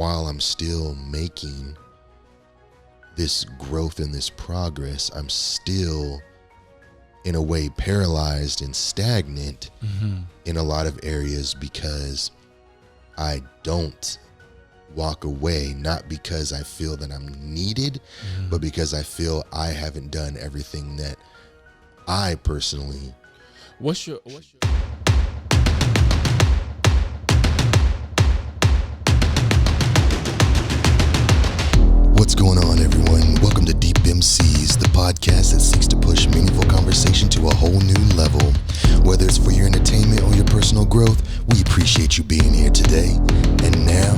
while I'm still making this growth and this progress, I'm still in a way paralyzed and stagnant in a lot of areas because I don't walk away, not because I feel that I'm needed, but because I feel I haven't done everything that I personally. What's your What's going on, everyone? Welcome to Deep MCs, the podcast that seeks to push meaningful conversation to a whole new level. Whether it's for your entertainment or your personal growth, we appreciate you being here today. And now,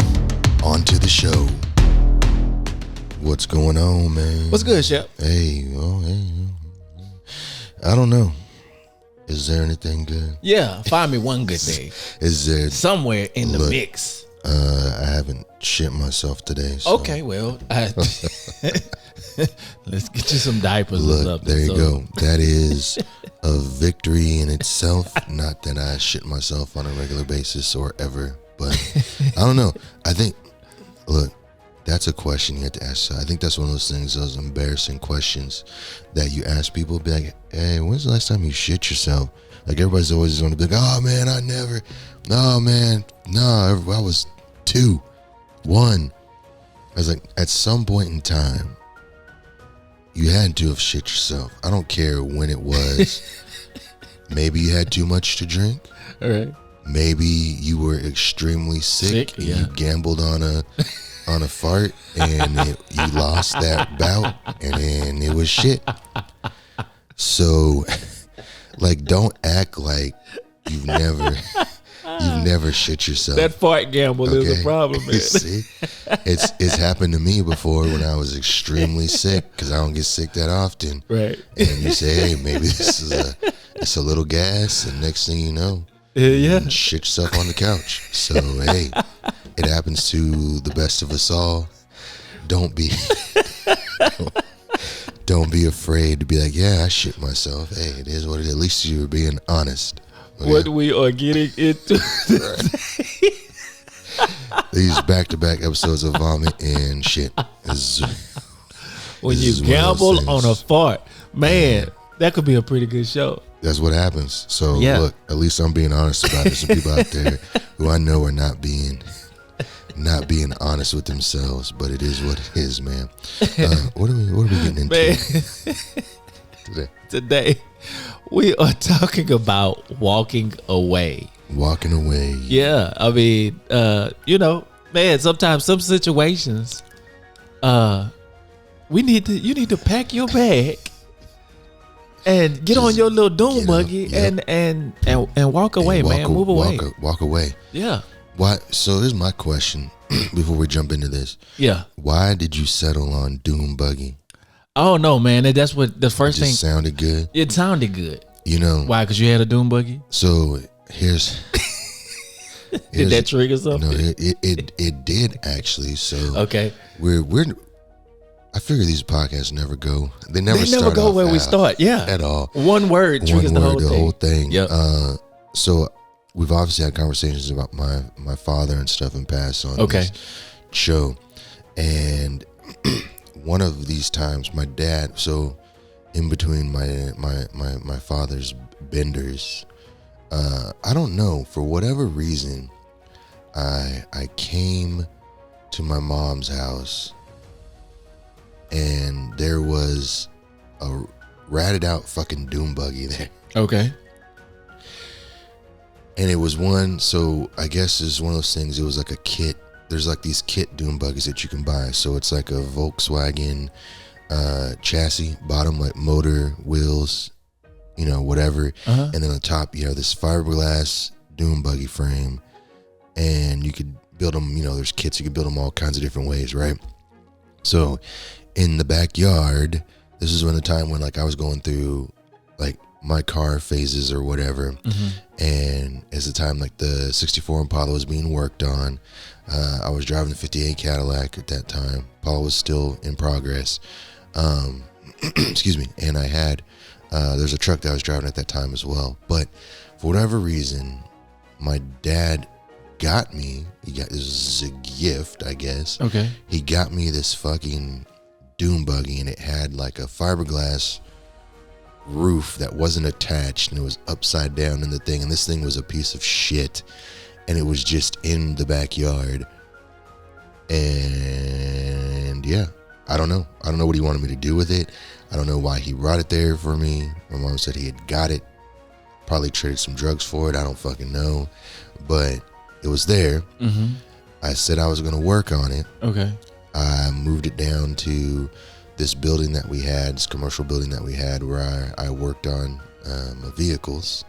on to the show. What's going on, man? What's good, Shep? Hey. I don't know. Is there anything good? Yeah, find me one good day. Is there somewhere in the mix? I haven't shit myself today. So. Okay, well, let's get you some diapers. Look, there you go. That is a victory in itself. Not that I shit myself on a regular basis or ever, but I don't know. I think, look, that's a question you have to ask. I think that's one of those things, those embarrassing questions that you ask people. Be like, hey, when's the last time you shit yourself? Like, everybody's always going to be like, oh, man, I never. No, man. No, I was 2, 1. I was like, at some point in time, you had to have shit yourself. I don't care when it was. Maybe you had too much to drink. All right. Maybe you were extremely sick and you gambled on a fart and you lost that bout and then it was shit. So, like, don't act like you've never shit yourself. That fart gamble is a problem, man. See, it's happened to me before when I was extremely sick because I don't get sick that often. Right. And you say, hey, maybe it's a little gas, and next thing you know, yeah, you shit yourself on the couch. So hey, it happens to the best of us all. Don't be afraid to be like, yeah, I shit myself. Hey, it is what it is. At least you were being honest. What we are getting into these back-to-back episodes of vomit and shit. When you gamble on a fart, man, that could be a pretty good show. That's what happens. So look, at least I'm being honest about it. Some people out there who I know are not being honest with themselves, but it is what it is, man. What are we getting into today? We are talking about walking away. Walking away. Yeah, I mean, man, sometimes some situations, you need to pack your bag and get on your little doom buggy and walk away, man. Move away. Walk away. Yeah. Why? So here's my question before we jump into this. Yeah. Why did you settle on doom buggy? Oh no, man. That's what the first thing sounded good. It sounded good. You know why? Because you had a doom buggy. So here's did that trigger something? No, it did actually. So okay, we're. I figure these podcasts never go. They never go where we start. Yeah, at all. One word triggers the whole thing. Yep. So we've obviously had conversations about my father and stuff in past on this show, and one of these times, my dad. So in between my father's benders, I don't know, for whatever reason, I came to my mom's house and there was a ratted out fucking doom buggy there. Okay. And it was one, so I guess it's one of those things, it was like a kit. There's like these kit doom buggies that you can buy. So it's like a Volkswagen chassis, bottom like motor, wheels, whatever. And then on top you have this fiberglass doom buggy frame, and you could build them, there's kits, you could build them all kinds of different ways, right? So in the backyard, this is when the time when like I was going through like my car phases or whatever, and as the time like the 64 Impala was being worked on, I was driving the 58 Cadillac at that time. Impala was still in progress. Excuse me. And I had, there's a truck that I was driving at that time as well. But for whatever reason, my dad got me. This is a gift, I guess. Okay. He got me this fucking dune buggy, and it had like a fiberglass roof that wasn't attached, and it was upside down in the thing. And this thing was a piece of shit, and it was just in the backyard. And yeah, I don't know what he wanted me to do with it. I don't know why he brought it there for me. My mom said he had got it, probably traded some drugs for it. I don't fucking know, but it was there. Mm-hmm. I said I was going to work on it. Okay. I moved it down to this building that we had, this commercial building that we had, where I worked on vehicles.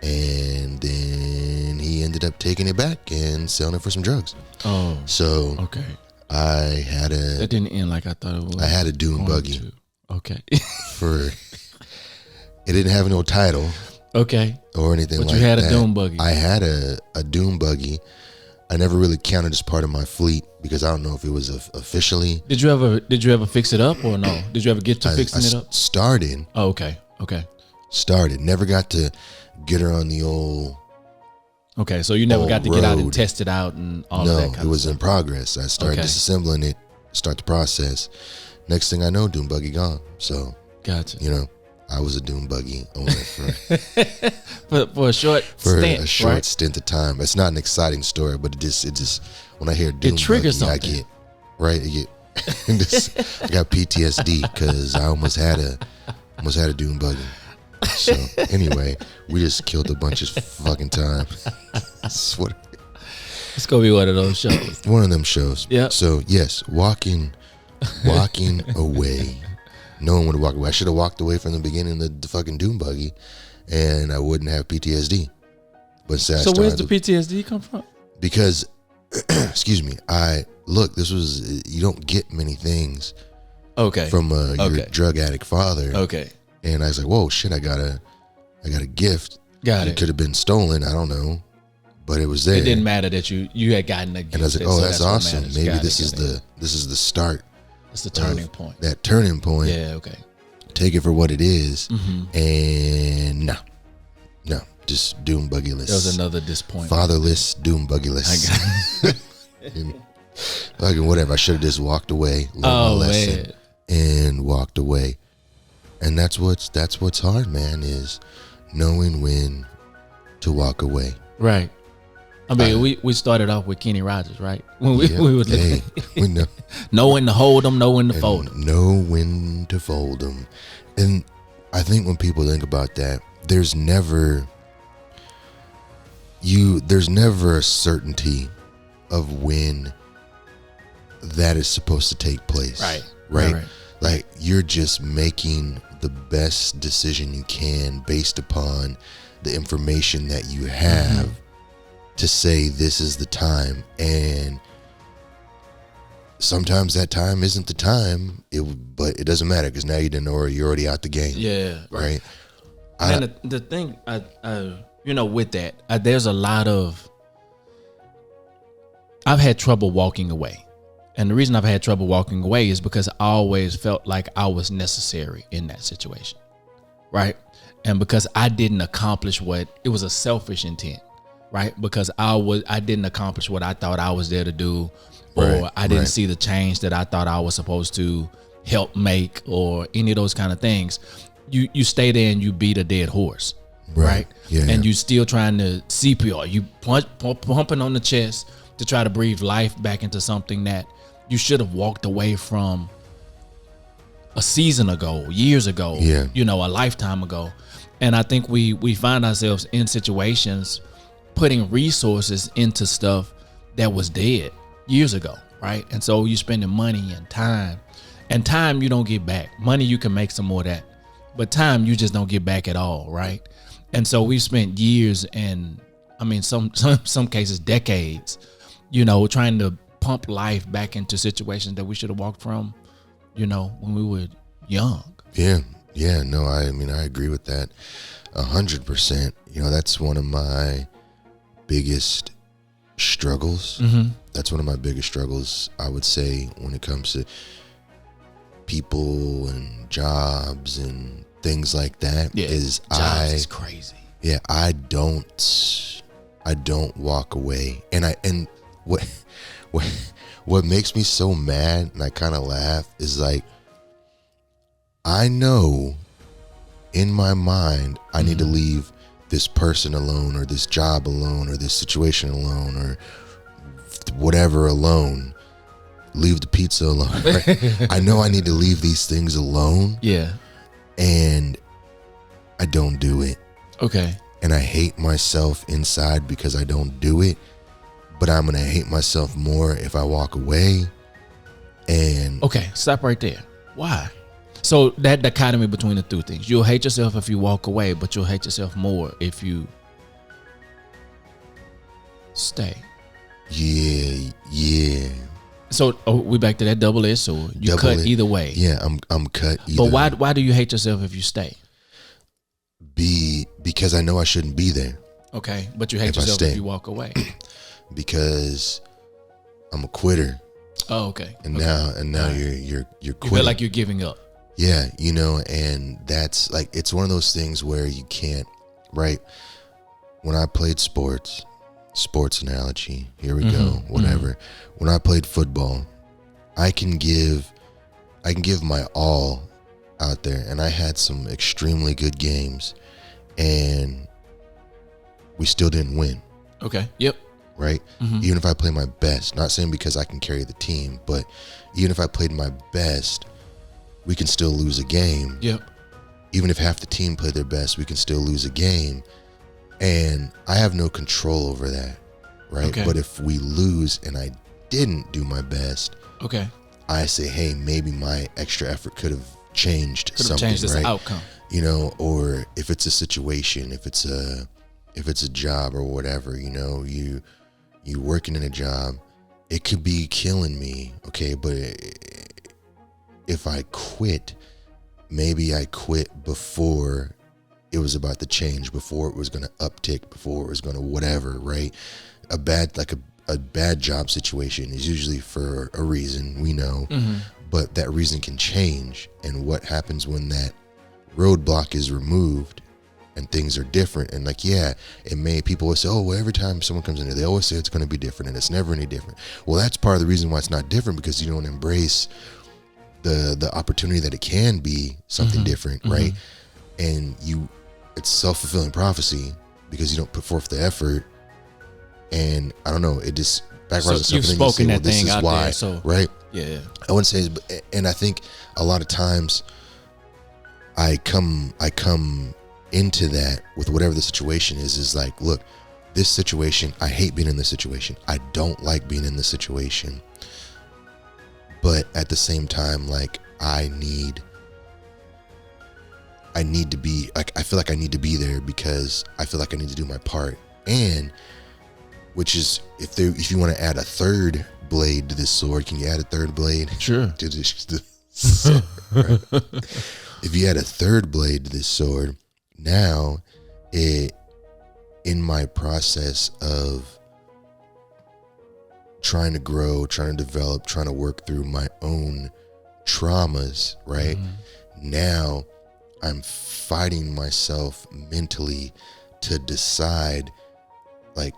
And then he ended up taking it back and selling it for some drugs. Oh. So okay. I had That didn't end like I thought it was. I had a dune buggy. Okay. It didn't have no title. Okay. Or anything like that. But you had a dune buggy. I had a dune buggy. I never really counted as part of my fleet because I don't know if it was officially. Did you ever fix it up or no? Did you ever get to fixing it up? Started. Oh, okay. Okay. Started. Never got to get her on the old. Okay, so you never got to road. get out and test it out and all no, of that kind it was of in progress. I started disassembling it, start the process. Next thing I know, dune buggy gone. So, gotcha. You know, I was a dune buggy owner for a short stint of time. It's not an exciting story, but it just when I hear dune it triggers buggy, something. I got PTSD because I almost had a dune buggy. So anyway, we just killed a bunch of fucking time. It's gonna be one of those shows. One of them shows. Yeah. So yes, walking away. No one would walk away. I should have walked away from the beginning of the fucking dune buggy, and I wouldn't have PTSD. But so where's the PTSD come from? Because, excuse me, you don't get many things. Okay. From your drug addict father. Okay. And I was like, whoa, shit, I got a gift. Got it. It could have been stolen. I don't know. But it was there. It didn't matter that you had gotten a gift. And I was like, oh, that's awesome. Maybe this is the start. It's the turning point. That turning point. Yeah, okay. Take it for what it is. Mm-hmm. And no, just dune buggyless. There was another disappointment. Fatherless, dune buggyless. I got it. Fucking whatever. I should have just walked away, learned my lesson, man. And walked away. And that's what's hard, man, is knowing when to walk away. Right. I mean, we started off with Kenny Rogers, right? When we were we know. Know when to hold them, know when to fold them. Know when to fold them. And I think when people think about that, there's never a certainty of when that is supposed to take place. Right. Like, you're just making the best decision you can based upon the information that you have to say this is the time. And sometimes that time isn't the time, but it doesn't matter because now you didn't know, or you're already out the game. Yeah. Right. And the thing, with that, there's a lot of, I've had trouble walking away. And the reason I've had trouble walking away is because I always felt like I was necessary in that situation, right? And because I didn't accomplish it was a selfish intent, right? Because I didn't accomplish what I thought I was there to do, or I didn't see the change that I thought I was supposed to help make, or any of those kind of things. You stay there and you beat a dead horse, right? Yeah. And you still trying to CPR, you pumping on the chest to try to breathe life back into something that you should have walked away from a season ago, years ago, a lifetime ago. And I think we find ourselves in situations putting resources into stuff that was dead years ago, right? And so you're spending money and time you don't get back. Money, you can make some more of that, but time you just don't get back at all, right? And so we've spent years, and I mean some cases decades, trying to pump life back into situations that we should have walked from, when we were young. Yeah, no, I agree with that 100%. That's one of my biggest struggles. That's one of my biggest struggles, I would say, when it comes to people and jobs and things like that. Jobs is crazy. Yeah, I don't I don't walk away. And what what makes me so mad, and I kind of laugh, is like, I know in my mind I need to leave this person alone, or this job alone, or this situation alone, or whatever alone. Leave the pizza alone. Right? I know I need to leave these things alone. Yeah. And I don't do it. Okay. And I hate myself inside because I don't do it. But I'm going to hate myself more if I walk away. And okay, stop right there. Why? So that dichotomy between the two things. You'll hate yourself if you walk away, but you'll hate yourself more if you stay. Yeah. So we back to that double-edged sword. You cut either way. Yeah, I'm cut either. But why do you hate yourself if you stay? Because I know I shouldn't be there. Okay, but you hate yourself if you walk away. Because I'm a quitter. Oh, okay. And now you're quitting. You feel like you're giving up. Yeah, and that's like, it's one of those things where you can't, right? When I played sports analogy, here we go, whatever. When I played football, I can give my all out there, and I had some extremely good games, and we still didn't win. Okay. Yep. Right? Even if I play my best, not saying because I can carry the team, but even if I played my best, we can still lose a game. Yep. Even if half the team played their best, we can still lose a game. And I have no control over that, right? Okay. But if we lose and I didn't do my best, okay, I say, hey, maybe my extra effort could have changed something, changed this right? outcome. Or if it's a situation, if it's a job or whatever, you working in a job, it could be killing me, okay? But if I quit, maybe I quit before it was about to change, before it was going to uptick, before it was going to whatever, right? A bad job situation is usually for a reason, we know, but that reason can change. And what happens when that roadblock is removed and things are different? And like, yeah, people always say, oh, well, every time someone comes in here, they always say it's going to be different, and it's never any different. Well, that's part of the reason why it's not different, because you don't embrace the opportunity that it can be something different, right? And it's self-fulfilling prophecy because you don't put forth the effort. And I don't know, it just backfires itself. You've spoken that this thing is out why, there, so right? Yeah. I wouldn't say, and I think a lot of times I come into that with whatever the situation is like, look, this situation, I hate being in this situation. I don't like being in this situation. But at the same time, like, I need to be, like, I feel like I need to be there because I feel like I need to do my part. And which is, if you want to add a third blade to this sword, can you add a third blade? Sure. To this sword, right? If you add a third blade to this sword, now in my process of trying to grow, trying to develop, trying to work through my own traumas, right? Now I'm fighting myself mentally to decide, like,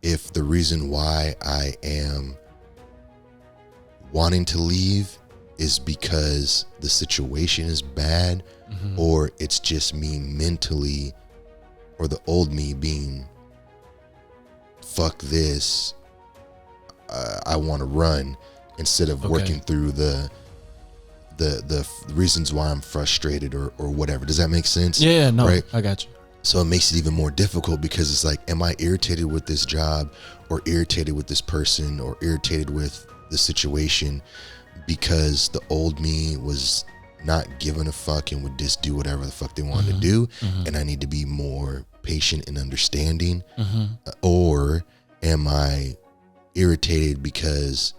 if the reason why I am wanting to leave is because the situation is bad, or it's just me mentally, or the old me being, fuck this, I want to run, instead of working through the reasons why I'm frustrated or whatever. Does that make sense? Yeah, no, right? I got you. So it makes it even more difficult, because it's like, am I irritated with this job, or irritated with this person, or irritated with the situation because the old me was not giving a fuck and would just do whatever the fuck they wanted to do, and I need to be more patient and understanding? Or am I irritated because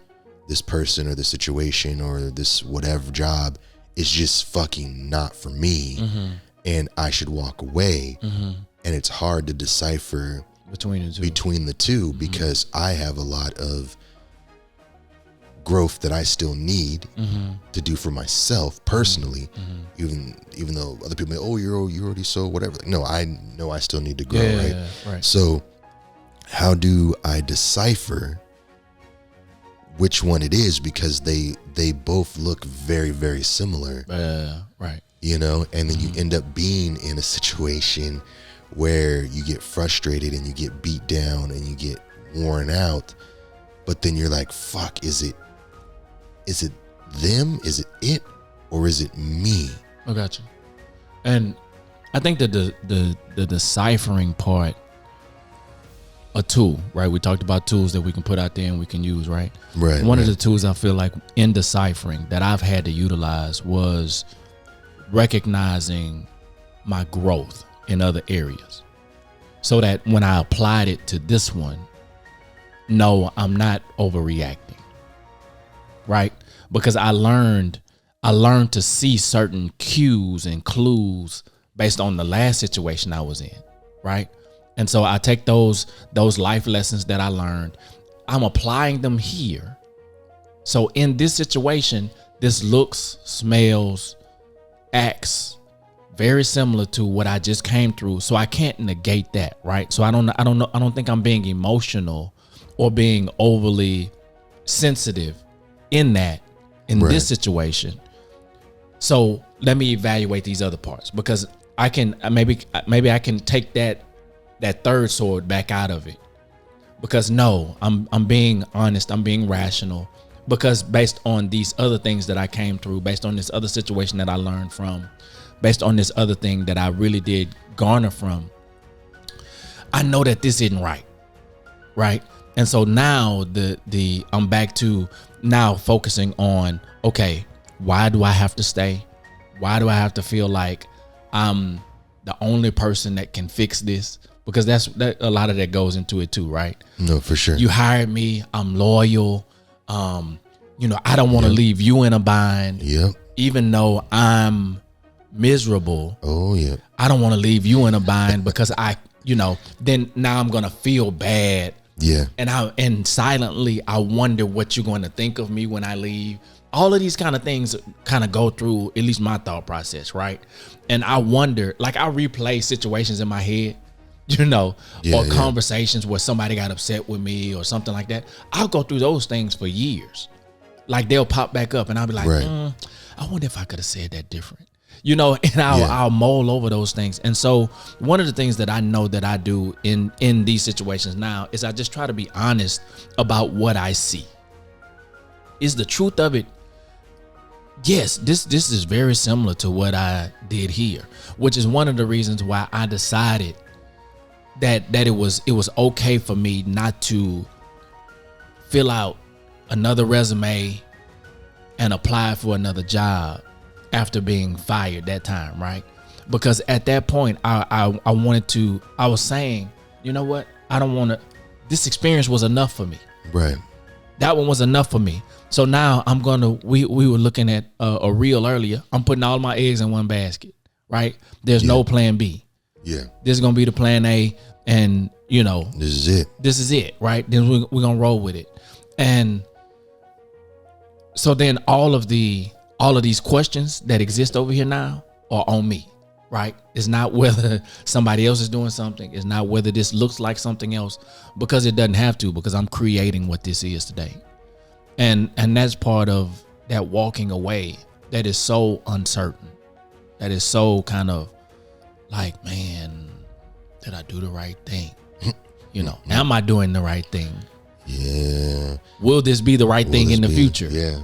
this person or the situation or this whatever job is just fucking not for me, and I should walk away? And it's hard to decipher between the two because I have a lot of growth that I still need to do for myself personally, even though other people, oh, you're already so whatever. No, I know I still need to grow, right? So how do I decipher which one it is? Because they both look very, very similar. Right. You know, and then you end up being in a situation where you get frustrated and you get beat down and you get worn out, but then you're like, fuck, is it them? Is it? Or is it me? I got you. And I think that the deciphering part, a tool, right? We talked about tools that we can put out there and we can use, right? Right. One of the tools I feel like in deciphering that I've had to utilize was recognizing my growth in other areas, so that when I applied it to this one, no, I'm not overreacting, right? Because I learned to see certain cues and clues based on the last situation I was in, right? And so I take those life lessons that I learned, I'm applying them here. So in this situation, this looks, smells, acts very similar to what I just came through. So I can't negate that, right? So I don't think I'm being emotional or being overly sensitive in this situation. So let me evaluate these other parts, because I can maybe I can take that third sword back out of it, because no, I'm being honest, I'm being rational, because based on these other things that I came through, based on this other situation that I learned from, based on this other thing that I really did garner from, I know that this isn't right? And so now I'm back to now focusing on, okay, why do I have to stay? Why do I have to feel like I'm the only person that can fix this? Because that a lot of that goes into it too, right? No, for sure. You hired me, I'm loyal. I don't want to leave you in a bind. Yep. Even though I'm miserable. Oh yeah. I don't want to leave you in a bind because then now I'm gonna feel bad. Yeah. And silently I wonder what you're going to think of me when I leave. All of these kind of things kind of go through at least my thought process, right? And I wonder, like, I replay situations in my head, or conversations where somebody got upset with me or something like that. I'll go through those things for years. Like, they'll pop back up and I'll be like, I wonder if I could have said that different. And I'll mull over those things. And so one of the things that I know that I do in these situations now is I just try to be honest about what I see. Is the truth of it? Yes, this is very similar to what I did here, which is one of the reasons why I decided that it was okay for me not to fill out another resume and apply for another job after being fired that time, right? Because at that point, I was saying, you know what? I don't want to, this experience was enough for me. Right. That one was enough for me. So now we were looking at a reel earlier. I'm putting all my eggs in one basket, right? There's no plan B. Yeah. This is going to be the plan A, and this is it, right? Then we're going to roll with it. And so then all of these questions that exist over here now are on me, right? It's not whether somebody else is doing something. It's not whether this looks like something else, because it doesn't have to, because I'm creating what this is today. And that's part of that walking away that is so uncertain, that is so kind of like, man, did I do the right thing? Am I doing the right thing? Yeah. Will this be the right thing in the future? Yeah.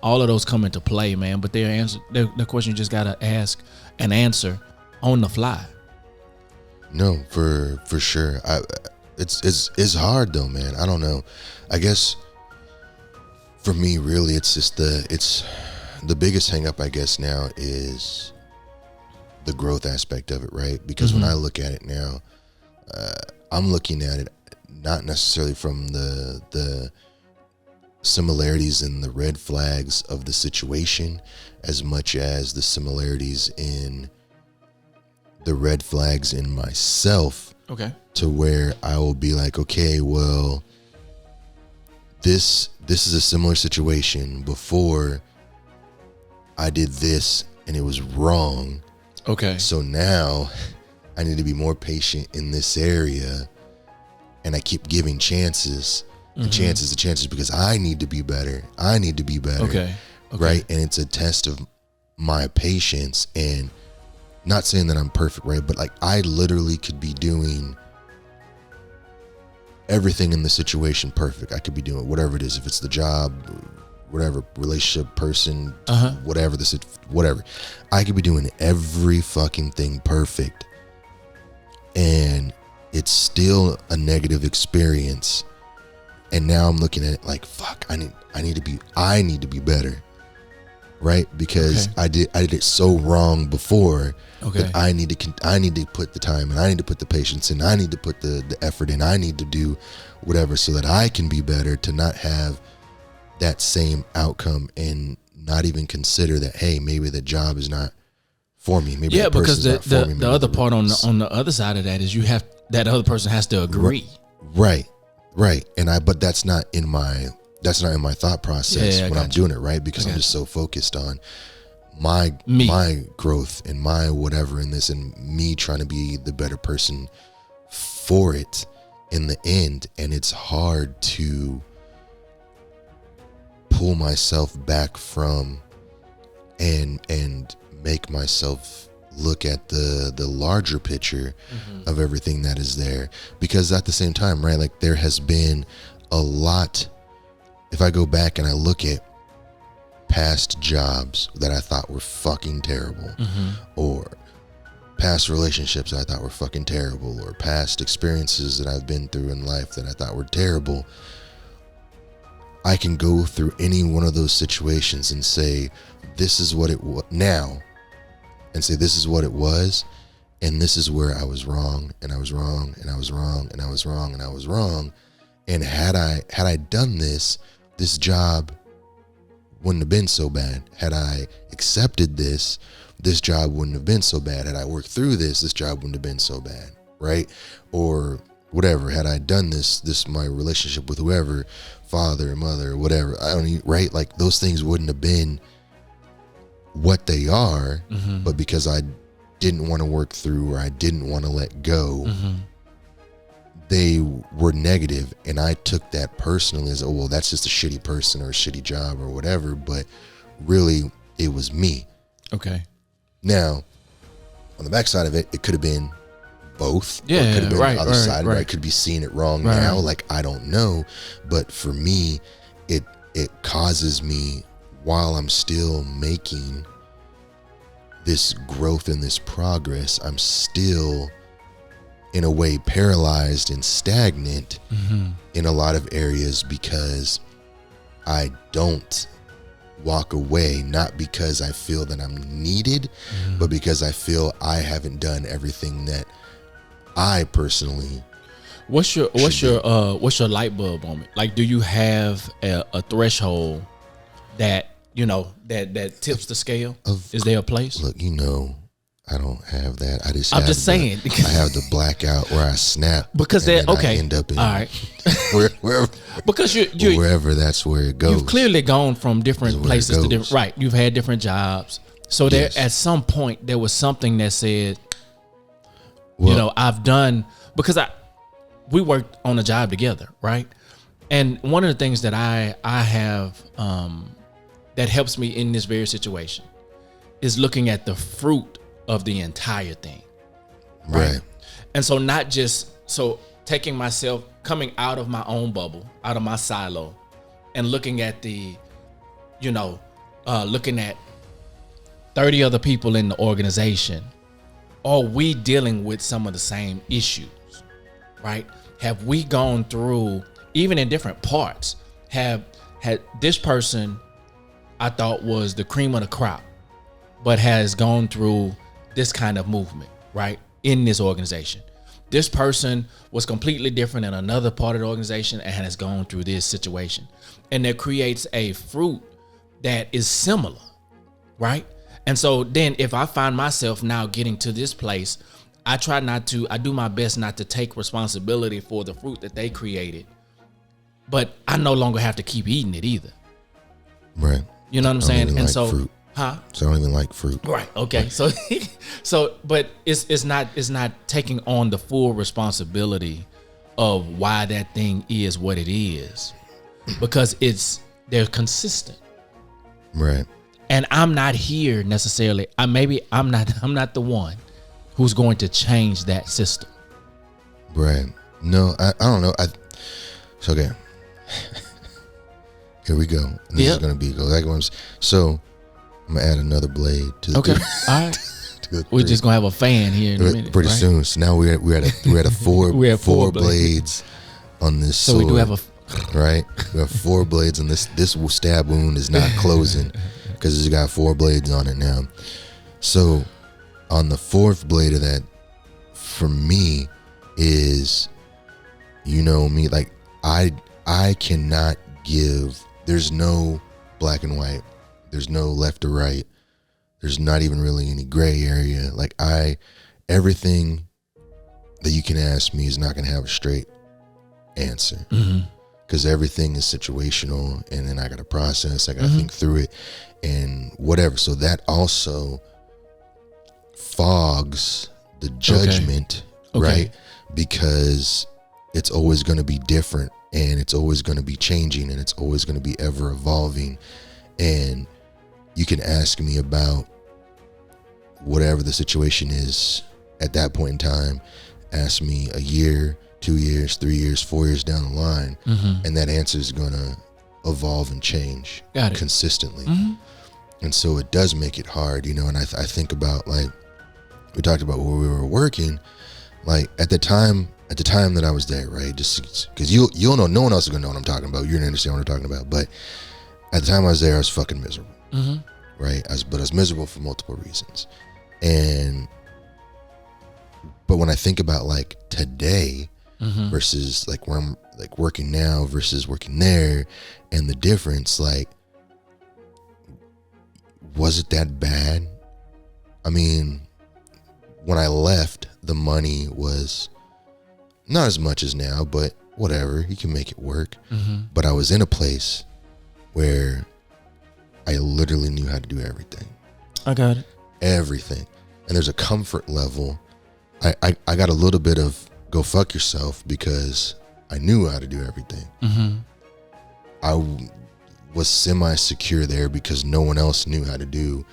All of those come into play, man. But the question you just gotta ask and answer on the fly. No, for sure. It's hard though, man. I don't know. I guess for me, really, it's just the biggest hang up, I guess, now is the growth aspect of it, right? Because when I look at it now, I'm looking at it not necessarily from the similarities in the red flags of the situation as much as the similarities in the red flags in myself. Okay. To where I will be like, okay, well, this is a similar situation. Before I did this and it was wrong. Okay. So now I need to be more patient in this area, and I keep giving chances and chances and chances because I need to be better. I need to be better. Okay. Right. And it's a test of my patience, and not saying that I'm perfect, right? But like, I literally could be doing everything in the situation perfect. I could be doing whatever it is, if it's the job, whatever, relationship, person, whatever whatever. I could be doing every fucking thing perfect, and it's still a negative experience. And now I'm looking at it like, fuck, I need to be better. Right? Because I did it so wrong before that I need to put the time, and I need to put the patience in, I need to put the effort in, I need to do whatever so that I can be better, to not have that same outcome and not even consider that, hey, maybe the job is not for me. Maybe that because person's not for me. the other part on the other side of that is that other person has to agree. Right. But that's not in my thought process when I'm doing it, right? Because I'm just so focused on my growth and my whatever in this, and me trying to be the better person for it in the end. And it's hard to pull myself back from and make myself look at the larger picture of everything that is there. Because at the same time, right, like, there has been a lot. If I go back and I look at past jobs that I thought were fucking terrible, or past relationships that I thought were fucking terrible, or past experiences that I've been through in life that I thought were terrible, I can go through any one of those situations and say, this is what it was now, and say, this is what it was, and this is where I was wrong, and I was wrong, and I was wrong, and I was wrong, and I was wrong. And had I done this job wouldn't have been so bad. Had I accepted this job wouldn't have been so bad. Had I worked through this job wouldn't have been so bad, right? Or whatever. Had I done this my relationship with whoever, father, mother, whatever, I don't even, right? Like, those things wouldn't have been what they are, but because I didn't want to work through, or I didn't want to let go, they were negative, and I took that personally as, oh, well, that's just a shitty person or a shitty job or whatever. But really, it was me. Okay. Now, on the backside of it, it could have been both. Yeah, or it could have been right, the other side. right. I could be seeing it wrong now. Like, I don't know. But for me, it causes me, while I'm still making this growth and this progress, I'm still, in a way, paralyzed and stagnant in a lot of areas, because I don't walk away, not because I feel that I'm needed, but because I feel I haven't done everything that I personally. What's your light bulb moment? Like, do you have a threshold that, that tips the scale? Is there a place? Look, I don't have that. I'm just saying. I have the blackout where I snap. Because I end up in, all right. wherever, because wherever, that's where it goes. You've clearly gone from different places to different. Right. You've had different jobs. So there, at some point, there was something that said, I've done, because we worked on a job together, right? And one of the things that I have that helps me in this very situation is looking at the fruit of the entire thing. Right. And so not just, taking myself, coming out of my own bubble, out of my silo, and looking at looking at 30 other people in the organization. Are we dealing with some of the same issues, right? Have we gone through, even in different parts, had this person I thought was the cream of the crop, but has gone through this kind of movement, right, in this organization. This person was completely different in another part of the organization and has gone through this situation. And that creates a fruit that is similar, right? And so then if I find myself now getting to this place, I do my best not to take responsibility for the fruit that they created but I no longer have to keep eating it either. Right. You know what I'm I don't saying? even And like so, fruit. So I don't even like fruit. Right. Okay. So, but it's not taking on the full responsibility of why that thing is what it is, because they're consistent. Right. And I'm not here necessarily. I'm not the one who's going to change that system. Right. No, I don't know. So okay. Here we go. This is gonna be so I'm gonna add another blade to the Okay. All right. We're just gonna have a fan here in a minute. pretty right? soon. So now we're at a four We have four four blades on this So sword. we do have right. We have 4 blades on this stab wound is not closing because it's got 4 blades on it now. So on the 4th blade of that, for me, is, you know me, like I cannot give. There's no black and white. There's no left or right. There's not even really any gray area. Like everything that you can ask me is not going to have a straight answer, because everything is situational, and then I got to process. I got to think through it, and whatever. So that also fogs the judgment, right? Because it's always going to be different, and it's always going to be changing, and it's always going to be ever evolving. And you can ask me about whatever the situation is at that point in time. Ask me a year, 2 years, 3 years, 4 years down the line, and that answer is going to evolve and change consistently. And so it does make it hard, you know. And I think about, like, we talked about where we were working, like at the time that I was there, right? Just because you'll know, no one else is gonna know what I'm talking about. You're gonna understand what I'm talking about. But at the time I was there, I was fucking miserable, right? But I was miserable for multiple reasons. But when I think about like today versus like where I'm like working now versus working there, and the difference, like, was it that bad? I mean, when I left, the money was not as much as now, but whatever, you can make it work. But I was in a place where I literally knew how to do everything. I got it. Everything. And there's a comfort level. I got a little bit of go fuck yourself because I knew how to do everything. I was semi-secure there because no one else knew how to do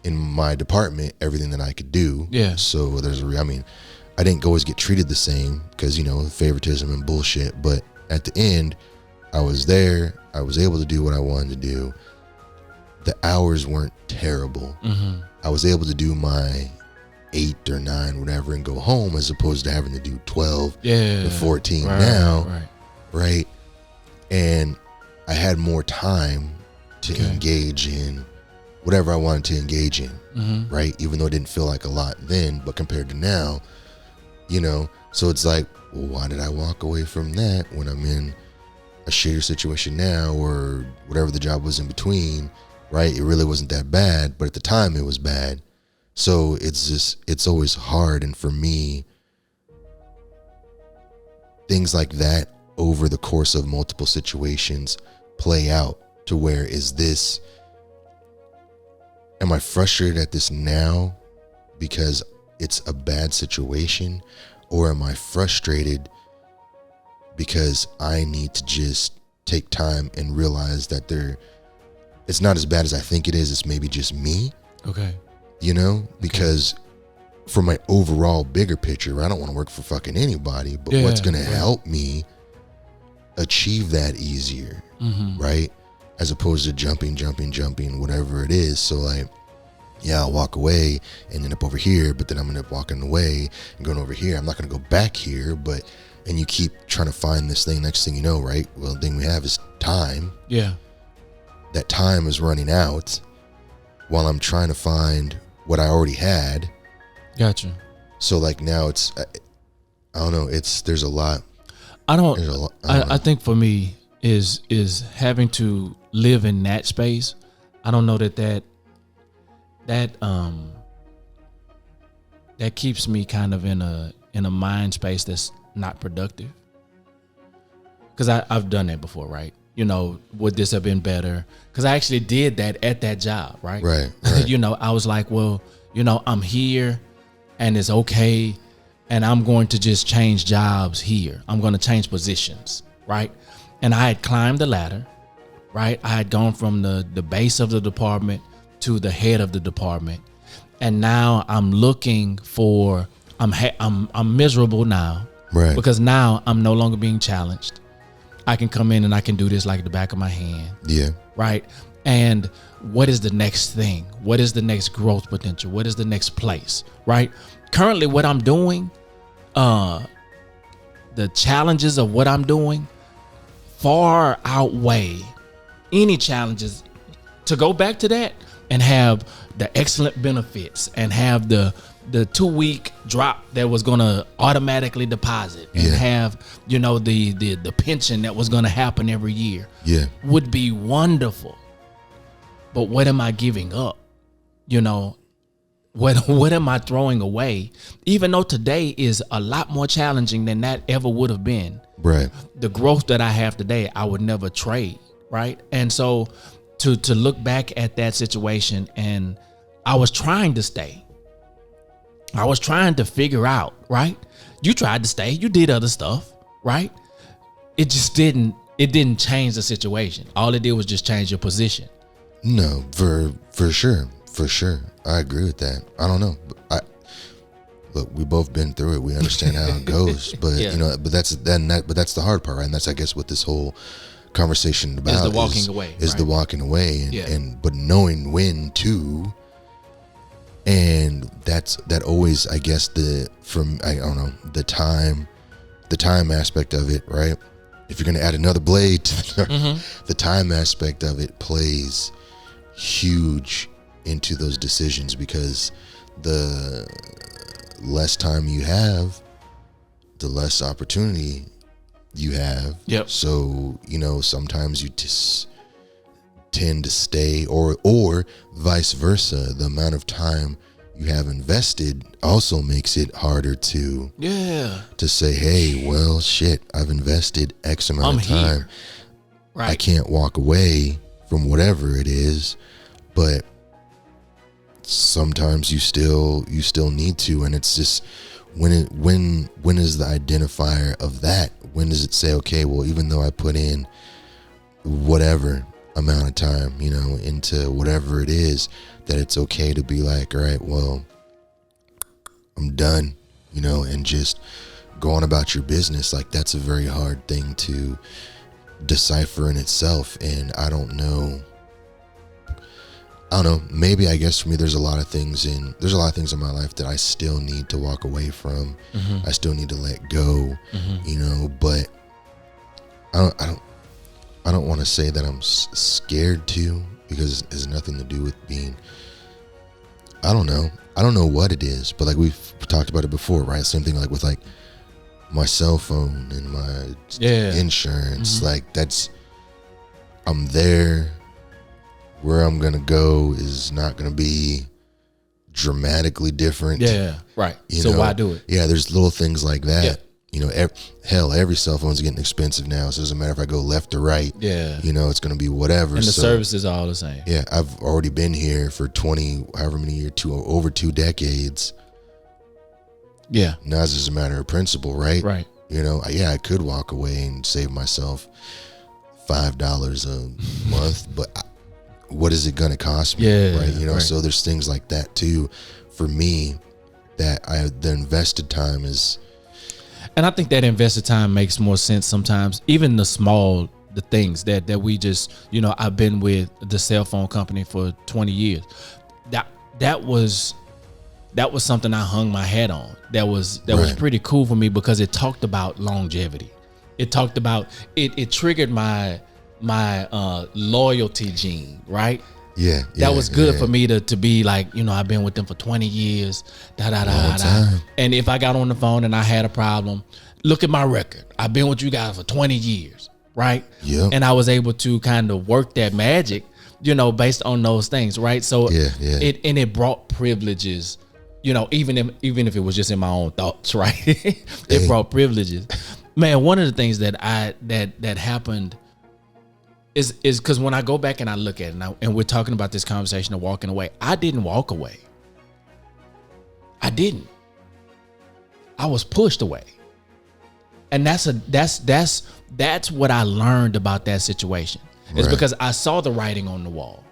in my department everything that I could do. Yeah. So I didn't always get treated the same because, you know, favoritism and bullshit. But at the end, I was there. I was able to do what I wanted to do. The hours weren't terrible. I was able to do my 8 or 9, whatever, and go home, as opposed to having to do 12 to 14 now. Right. And I had more time to engage in whatever I wanted to engage in, right? Even though it didn't feel like a lot then, but compared to now, you know, so it's like, well, why did I walk away from that when I'm in a shittier situation now, or whatever the job was in between, right? It really wasn't that bad, but at the time it was bad. So it's always hard. And for me, things like that over the course of multiple situations play out to where am I frustrated at this now because it's a bad situation, or am I frustrated because I need to just take time and realize that it's not as bad as I think it is. It's maybe just me. Okay. You know, because for my overall bigger picture, I don't want to work for fucking anybody, but what's going to help me achieve that easier, right? As opposed to jumping, whatever it is. So like, yeah, I'll walk away and end up over here, but then I'm going to end up walking away and going over here. I'm not going to go back here, and you keep trying to find this thing. Next thing you know, right? Well, the thing we have is time. Yeah. That time is running out while I'm trying to find what I already had. Gotcha. So like now it's, I don't know. There's a lot. I think for me is having to live in that space. I don't know that keeps me kind of in a mind space that's not productive. because I've done that before, right? You know, would this have been better? Because I actually did that at that job, right? Right. You know, I was like, well, you know, I'm here and it's okay. And I'm going to just change jobs here. I'm going to change positions, right? And I had climbed the ladder, right? I had gone from the base of the department to the head of the department. And now I'm looking for, I'm miserable now. Right. Because now I'm no longer being challenged. I can come in and I can do this like the back of my hand. Yeah. Right. And what is the next thing? What is the next growth potential? What is the next place? Right. Currently, what I'm doing, the challenges of what I'm doing far outweigh any challenges to go back to that and have the excellent benefits and have the 2-week drop that was going to automatically deposit and have, you know, the pension that was going to happen every year. Yeah. Would be wonderful. But what am I giving up? You know, what am I throwing away? Even though today is a lot more challenging than that ever would have been. Right. The growth that I have today, I would never trade. Right. And so to look back at that situation, and I was trying to stay. I was trying to figure out, right? You tried to stay, you did other stuff, right? It just didn't change the situation. All it did was just change your position. No, for sure. I agree with that. I don't know. Look, we both been through it. We understand how it goes. But you know, but that's the hard part, right? And that's, I guess, what this whole conversation about is the walking away. Is the walking away, and but knowing when to. And that always, I guess, the time aspect of it, right? If you're gonna add another blade to the time aspect of it plays huge into those decisions, because the less time you have, the less opportunity you have. Yep. So, you know, sometimes you just tend to stay, or vice versa. The amount of time you have invested also makes it harder to say, hey, well, shit, I've invested X amount of time. Here. Right. I can't walk away from whatever it is, but sometimes you still need to. And it's just when is the identifier of that? When does it say, okay, well, even though I put in whatever amount of time, you know, into whatever it is, that it's okay to be like, all right, well, I'm done, you know, and just go on about your business. Like, that's a very hard thing to decipher in itself. And I don't know, maybe, I guess for me, there's a lot of things in my life that I still need to walk away from. I still need to let go, you know, but I don't want to say that I'm scared to, because it has nothing to do with being, I don't know what it is, but like we've talked about it before, right? Same thing like with like my cell phone and my insurance, like I'm there. Where I'm going to go is not going to be dramatically different. Yeah, right. So why do it? Yeah, there's little things like that. Yeah. You know, every cell phone's getting expensive now. So it doesn't matter if I go left or right. Yeah. You know, it's going to be whatever. And the services are all the same. Yeah, I've already been here for 20, however many years, over 2 decades. Yeah. Now it's just a matter of principle, right? Right. You know, I could walk away and save myself $5 a month, but what is it going to cost me? Yeah. Right. You know, right. so there's things like that too, for me, that the invested time is. And I think that invested time makes more sense sometimes. Even the things that we just, you know, I've been with the cell phone company for 20 years. That was something I hung my hat on. That was pretty cool for me, because it talked about longevity. It talked about it triggered my loyalty gene, right? Yeah. That was good for me to be like, you know, I've been with them for 20 years, and if I got on the phone and I had a problem, look at my record. I've been with you guys for 20 years, right? Yeah. And I was able to kind of work that magic, you know, based on those things, right? So it brought privileges, you know, even if it was just in my own thoughts, right? It brought privileges. Man, one of the things that that happened is because when I go back and I look at it, and we're talking about this conversation of walking away, I didn't walk away. I didn't. I was pushed away. And that's what I learned about that situation. It's because I saw the writing on the wall.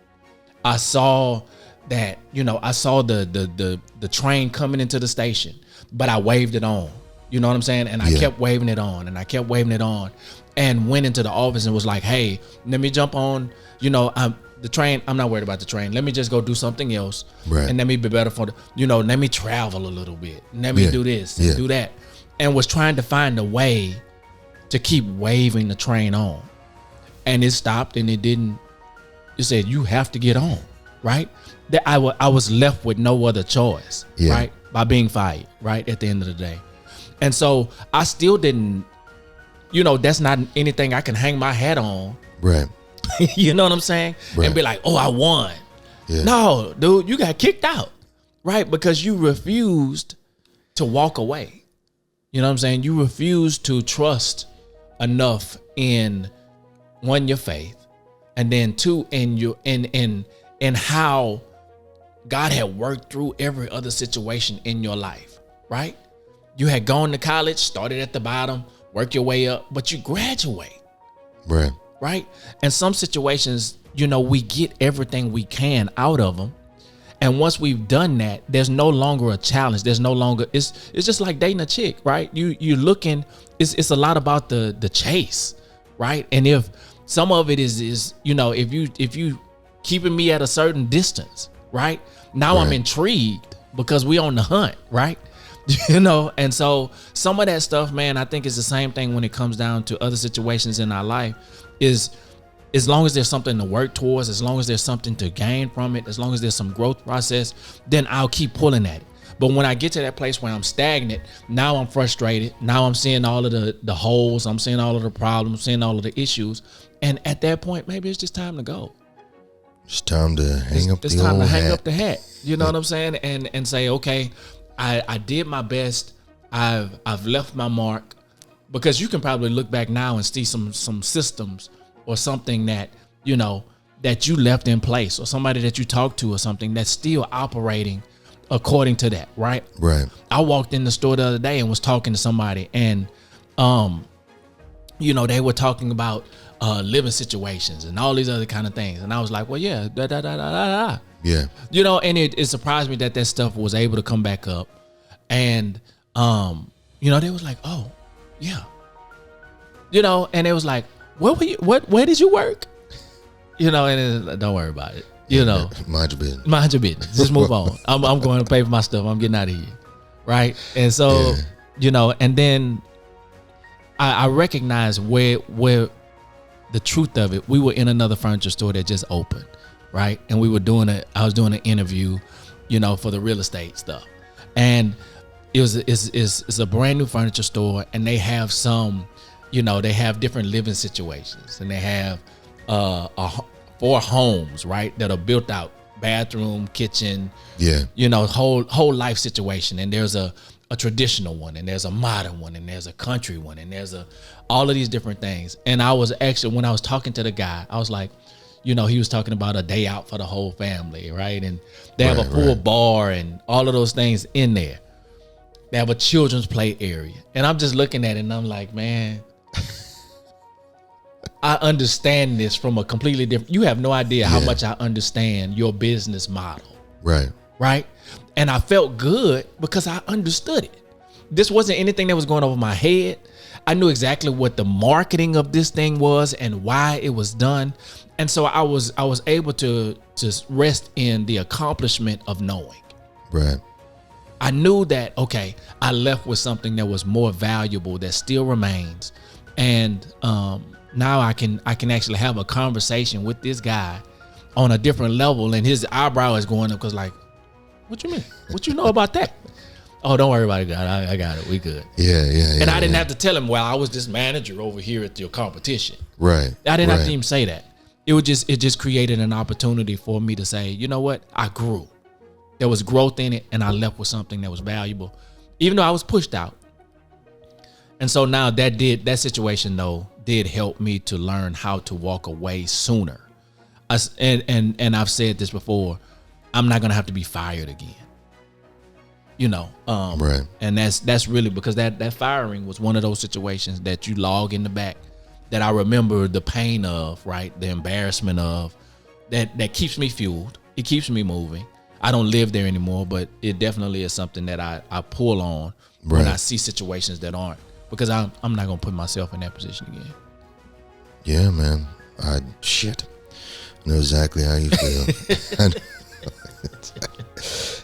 I saw that, I saw the train coming into the station, but I waved it on. You know what I'm saying? And I kept waving it on, and I kept waving it on, and went into the office and was like, hey, let me jump on, the train. I'm not worried about the train. Let me just go do something else. Right. And let me be better for let me travel a little bit. Let me do this and do that. And was trying to find a way to keep waving the train on. And it stopped, and it didn't. It said, you have to get on, right? That I was left with no other choice, right? By being fired, right? At the end of the day. And so I still didn't, that's not anything I can hang my hat on. Right. You know what I'm saying? Right. And be like, oh, I won. Yeah. No, dude, you got kicked out, right? Because you refused to walk away. You know what I'm saying? You refused to trust enough in, one, your faith, and then two, in how God had worked through every other situation in your life, right? You had gone to college, started at the bottom, work your way up, but you graduate. Right. Right. And some situations, we get everything we can out of them. And once we've done that, there's no longer a challenge. There's no longer, it's just like dating a chick, right? You're looking, it's a lot about the chase, right? And if some of it is if you keeping me at a certain distance, right? Now I'm intrigued because we on the hunt, right? And so some of that stuff, man, I think is the same thing when it comes down to other situations in our life. Is as long as there's something to work towards, as long as there's something to gain from it, as long as there's some growth process, then I'll keep pulling at it. But when I get to that place where I'm stagnant, now I'm frustrated. Now I'm seeing all of the holes. I'm seeing all of the problems, seeing all of the issues. And at that point, maybe it's just time to go. It's time to hang up the old hat. It's time to hang up the hat. You know what I'm saying? And say, okay, I did my best. I've left my mark, because you can probably look back now and see some systems or something that that you left in place, or somebody that you talked to or something that's still operating according to that, right? Right. I walked in the store the other day and was talking to somebody, and they were talking about living situations and all these other kind of things, and I was like, well, yeah, yeah. And it surprised me that stuff was able to come back up. And, they was like, oh, yeah. And it was like, where did you work? And don't worry about it. Mind your business. Mind your business. Just move on. I'm going to pay for my stuff. I'm getting out of here. Right. And so, and then I recognized where the truth of it, we were in another furniture store that just opened. Right. And I was doing an interview, for the real estate stuff. And it's a brand new furniture store, and they have some, they have different living situations, and they have 4 homes, right, that are built out, bathroom, kitchen, whole life situation. And there's a traditional one, and there's a modern one, and there's a country one, and there's all of these different things. And I was actually, when I was talking to the guy, I was like, he was talking about a day out for the whole family, right? And they have a pool bar and all of those things in there. They have a children's play area. And I'm just looking at it and I'm like, man, I understand this from a completely different, you have no idea how much I understand your business model. Right. Right. And I felt good because I understood it. This wasn't anything that was going over my head. I knew exactly what the marketing of this thing was and why it was done. And so I was able to just rest in the accomplishment of knowing. Right. I knew that, okay, I left with something that was more valuable that still remains. And now I can actually have a conversation with this guy on a different level, and his eyebrow is going up because, like, what you mean? What you know about that? Oh, don't worry about it, God. I got it. We good. Yeah. And I didn't have to tell him, well, I was this manager over here at your competition. Right. I didn't have to even say that. It just created an opportunity for me to say, you know what? I grew. There was growth in it, and I left with something that was valuable, even though I was pushed out. And so now that situation though did help me to learn how to walk away sooner. And I've said this before, I'm not gonna have to be fired again. Right. And that's really because that firing was one of those situations that you log in the back that I remember the pain of, right? The embarrassment of that keeps me fueled. It keeps me moving. I don't live there anymore, but it definitely is something that I pull on when I see situations that aren't, because I'm not gonna put myself in that position again. Yeah, man. I know exactly how you feel.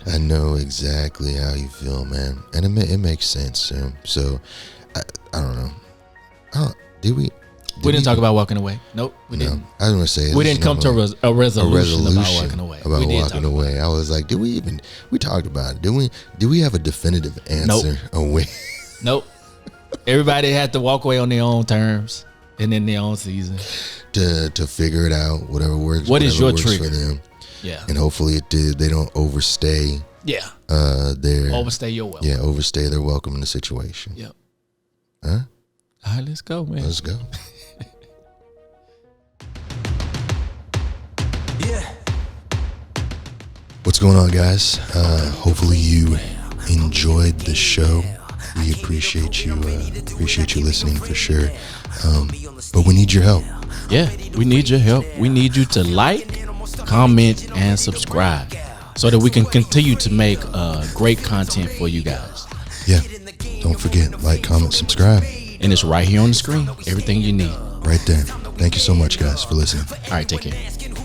I know exactly how you feel, man, and it makes sense too. So I don't know. Did we didn't talk about walking away. Nope, we didn't. I was gonna say we didn't come to a resolution about walking away. About walking away. I was like, we talked about it? Did we have a definitive answer? Away? Nope. Everybody had to walk away on their own terms and in their own season to figure it out. Whatever works. What is your works trigger for them? Yeah. And hopefully they don't overstay. Yeah. Overstay your welcome. Yeah, overstay their welcome in the situation. Yep. Huh? All right, let's go, man. Let's go. Yeah. What's going on, guys? Hopefully you enjoyed the show. We appreciate you listening for sure. But we need your help. Yeah, we need your help. We need you to like, comment, and subscribe so that we can continue to make great content for you guys. Yeah. Don't forget, like, comment, subscribe. And it's right here on the screen. Everything you need. Right there. Thank you so much, guys, for listening. All right, take care.